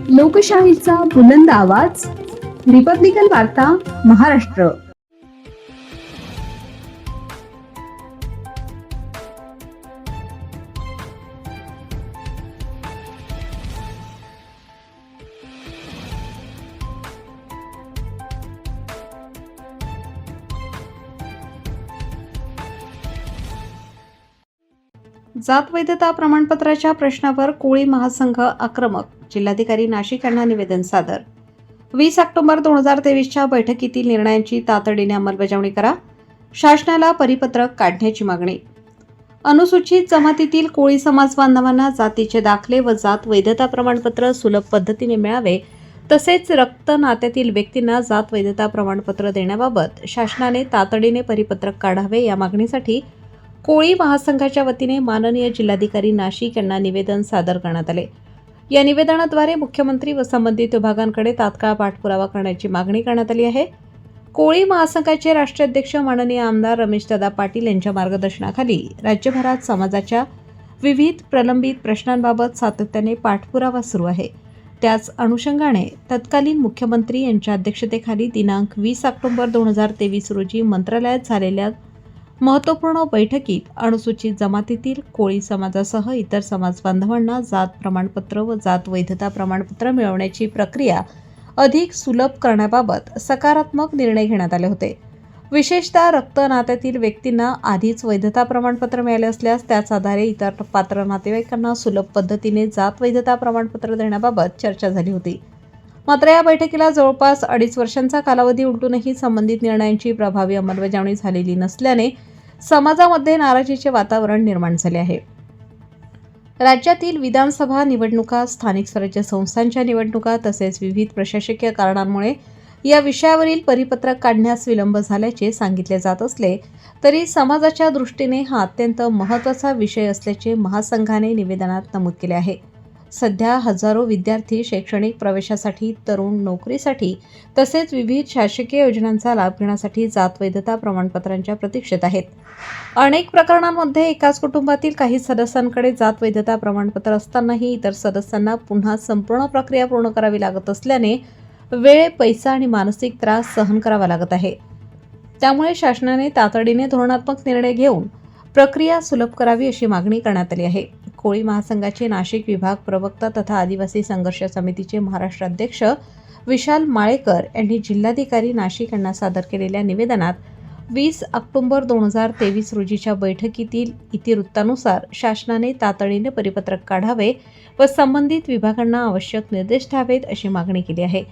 लोकशाहीचा बुलंद आवाज, रिपब्लिकन वार्ता महाराष्ट्र. जात वैधता प्रमाणपत्राच्या प्रश्नावर कोळी महासंघ आक्रमक. जिल्हाधिकारी नाशिक यांना निवेदन सादर. 20 ऑक्टोबर 2023च्या बैठकीतील निर्णयांची तातडीने अंमलबजावणी करा. शासनाला परिपत्रक काढण्याची मागणी. अनुसूचित जमातीतील कोळी समाज बांधवांना जातीचे दाखले व जात वैधता प्रमाणपत्र सुलभ पद्धतीने मिळावे, तसेच रक्त नात्यातील व्यक्तींना जात वैधता प्रमाणपत्र देण्याबाबत शासनाने तातडीने परिपत्रक काढावे या मागणीसाठी कोळी महासंघाच्या वतीने माननीय जिल्हाधिकारी नाशिक यांना निवेदन सादर करण्यात आले. या निवेदनाद्वारे मुख्यमंत्री व संबंधित विभागांकडे तात्काळ पाठपुरावा करण्याची मागणी करण्यात आली आहे. कोळी महासंघाचे राष्ट्रीय अध्यक्ष माननीय आमदार रमेशदादा पाटील यांच्या मार्गदर्शनाखाली राज्यभरात समाजाच्या विविध प्रलंबित प्रश्नांबाबत सातत्याने पाठपुरावा सुरू आहे. त्याच अनुषंगाने तत्कालीन मुख्यमंत्री यांच्या अध्यक्षतेखाली दिनांक 20 ऑक्टोबर 2023 रोजी मंत्रालयात झालेल्या महत्त्वपूर्ण बैठकीत अनुसूचित जमातीतील कोळी समाजासह इतर समाज बांधवांना जात प्रमाणपत्र व जात वैधता प्रमाणपत्र मिळवण्याची प्रक्रिया अधिक सुलभ करण्याबाबत सकारात्मक निर्णय घेण्यात आले होते. विशेषतः रक्त नात्यातील व्यक्तींना आधीच वैधता प्रमाणपत्र मिळाले असल्यास त्याच आधारे इतर पात्र नातेवाईकांना सुलभ पद्धतीने जात वैधता प्रमाणपत्र देण्याबाबत चर्चा झाली होती. मात्र या बैठकीला जवळपास 2.5 वर्षांचा कालावधी उलटूनही संबंधित निर्णयांची प्रभावी अंमलबजावणी झालेली नसल्याने समाजामध्ये नाराजीचे वातावरण निर्माण झाले आहे. राज्यातील विधानसभा निवडणुका, स्थानिक स्वराज्य संस्थांच्या निवडणुका तसेच विविध प्रशासकीय कारणांमुळे या विषयावरील परिपत्रक काढण्यास विलंब झाल्याचे सांगितले जात असले तरी समाजाच्या दृष्टीने हा अत्यंत महत्त्वाचा विषय असल्याचे महासंघाने निवेदनात नमूद केले आहे. सध्या हजारो विद्यार्थी शैक्षणिक प्रवेशासाठी, तरुण नोकरीसाठी तसेच विविध शासकीय योजनांचा लाभ घेण्यासाठी जात वैधता प्रमाणपत्रांच्या प्रतीक्षेत आहेत. अनेक प्रकरणांमध्ये एकाच कुटुंबातील काही सदस्यांकडे जात वैधता प्रमाणपत्र असतानाही इतर सदस्यांना पुन्हा संपूर्ण प्रक्रिया पूर्ण करावी लागत असल्याने वेळ, पैसा आणि मानसिक त्रास सहन करावा लागत आहे. त्यामुळे शासनाने तातडीने धोरणात्मक निर्णय घेऊन प्रक्रिया सुलभ करावी अशी मागणी करण्यात आली आहे. कोळी महासंघाचे नाशिक विभाग प्रवक्ता तथा आदिवासी संघर्ष समितीचे महाराष्ट्र अध्यक्ष विशाल माळेकर यांनी जिल्हाधिकारी नाशिक यांना सादर केलेल्या निवेदनात 20 ऑक्टोबर 2023 रोजीच्या बैठकीतील इतिवृत्तानुसार शासनाने तातडीने परिपत्रक काढावे व संबंधित विभागांना आवश्यक निर्देश द्यावेत अशी मागणी केली आहे.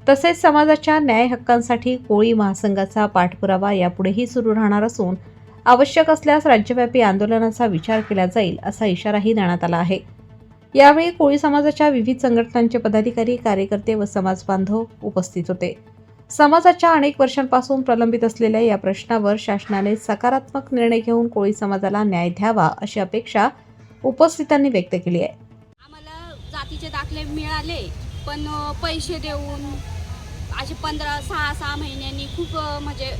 तसेच समाजाच्या न्याय हक्कांसाठी कोळी महासंघाचा पाठपुरावा यापुढेही सुरू राहणार असून आवश्यक असल्यास राज्यव्यापी आंदोलनाचा विचार केला जाईल असा इशाराही देण्यात आला आहे. यावेळी कोळी समाजाच्या विविध संघटनांचे पदाधिकारी, कार्यकर्ते व समाज बांधव उपस्थित होते. समाजाच्या अनेक वर्षांपासून प्रलंबित असलेल्या या प्रश्नावर शासनाने सकारात्मक निर्णय घेऊन कोळी समाजाला न्याय द्यावा अशी अपेक्षा उपस्थितांनी व्यक्त केली आहे. आम्हाला जातीचे दाखले मिळाले, पण पैसे देऊन असे 6 महिन्यांनी खूप म्हणजे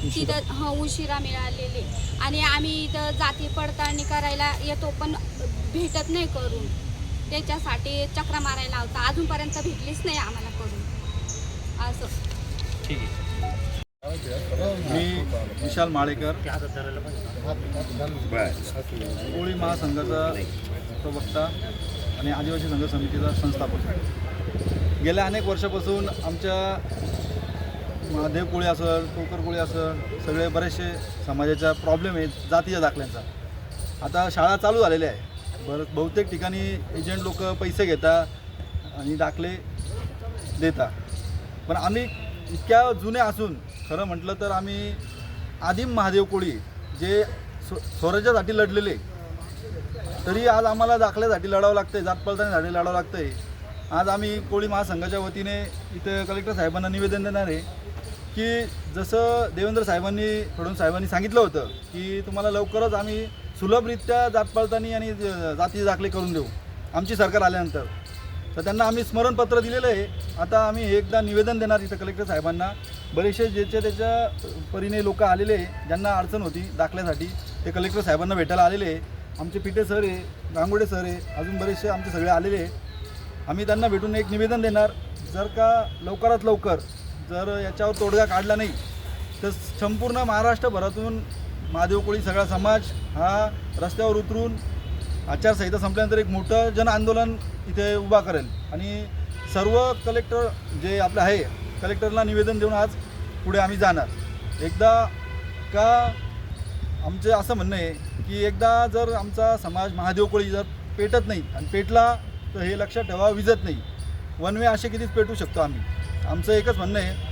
तिथं उशिरा मिळालेले आणि आम्ही इथं जाती पडताळणी करायला येतो पण भेटत नाही करून. त्याच्यासाठी चक्रा मारायला होता, अजूनपर्यंत भेटलीच नाही आम्हाला करून. असं ठीक आहे. मी विशाल माळेकर, कोळी महासंघाचा प्रवक्ता आणि आदिवासी संघर्ष समितीचा संस्थापक. गेल्या अनेक वर्षापासून आमच्या महादेव कोळी असेल, कोकर कोळी असेल, सगळे बरेचसे समाजाचा प्रॉब्लेम आहे जातीच्या दाखल्यांचा. आता शाळा चालू झालेल्या आहे. बहुतेक ठिकाणी एजंट लोक पैसे घेतात आणि दाखले देतात. पण आम्ही इतक्या जुने असून खरं म्हटलं तर आम्ही आदिम महादेव कोळी जे स्वराज्यासाठी लढलेले, तरी आज आम्हाला दाखल्यासाठी लढावं लागतं आहे, जात पडताळणीसाठी लढावं लागतं आहे. आज आम्ही कोळी महासंघाच्या वतीने इथं कलेक्टर साहेबांना निवेदन देणार आहे की जसं देवेंद्र साहेबांनी, फडणवीस साहेबांनी सांगितलं होतं की तुम्हाला लवकरच आम्ही सुलभरित्या जात पडताळणी आणि जातीचे दाखले करून देऊ आमची सरकार आल्यानंतर. तर त्यांना आम्ही स्मरणपत्र दिलेलं आहे. आता आम्ही एकदा निवेदन देणार इथं कलेक्टर साहेबांना. बरेचसे ज्याच्या त्याच्या परीने लोक आलेले ज्यांना अडचण होती दाखल्यासाठी ते कलेक्टर साहेबांना भेटायला आलेले. आमचे पिटे सर आहे, गांगुडे सर आहे, अजून बरेचसे आमचे सगळे आलेले. आम्ही त्यांना भेटून एक निवेदन देणार. जर का लवकरात लवकर जर याच्यावर तोडगा काढला नाही तर संपूर्ण महाराष्ट्रभरातून महादेव कोळी सगळा समाज हा रस्त्यावर उतरून आचारसंहिता संपल्यानंतर एक मोठं जन आंदोलन इथे उभा करेल आणि सर्व कलेक्टर जे आपलं आहे कलेक्टरला निवेदन देऊन आज पुढे आम्ही जाणार. एकदा का आमचं असं म्हणणं आहे की एकदा जर आमचा समाज महादेव कोळी जर पेटत नाही आणि पेटला तर हे लक्षात ठेवा विजत नाही. वन वे असे कितीच पेटू शकतो आम्ही. आमचं एकच म्हणणं आहे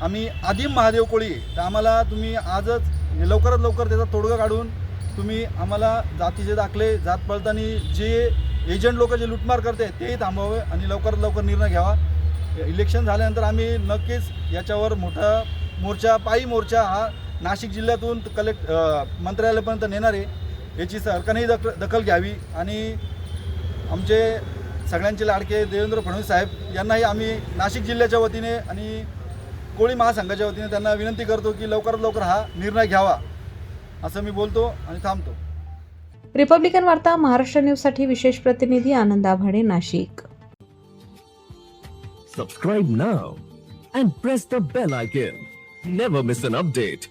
आम्ही आदिम महादेव कोळी आहे तर आम्हाला तुम्ही आजच लवकरात लवकर त्याचा तोडगा काढून तुम्ही आम्हाला जातीचे दाखले जात पडताना जे एजंट लोक जे लुटमार करते तेही थांबवावे आणि लवकरात लवकर निर्णय घ्यावा. इलेक्शन झाल्यानंतर आम्ही नक्कीच याच्यावर मोठा मोर्चा पायी मोर्चा हा नाशिक जिल्ह्यातून मंत्रालयापर्यंत नेणार आहे. याची सरकारनेही दखल घ्यावी आणि आमचे सगळ्यांचे लाडके देवेंद्र फडणवीस साहेब यांनाही आम्ही नाशिक जिल्ह्याच्या वतीने आणि कोळी महासंघाच्या वतीने त्यांना विनंती करतो की लवकरात लवकर हा निर्णय घ्यावा असं मी बोलतो आणि थांबतो. रिपब्लिकन वार्ता महाराष्ट्र न्यूजसाठी विशेष प्रतिनिधी आनंद आभाडे, Nashik. Subscribe now and press the bell icon. Never miss an update.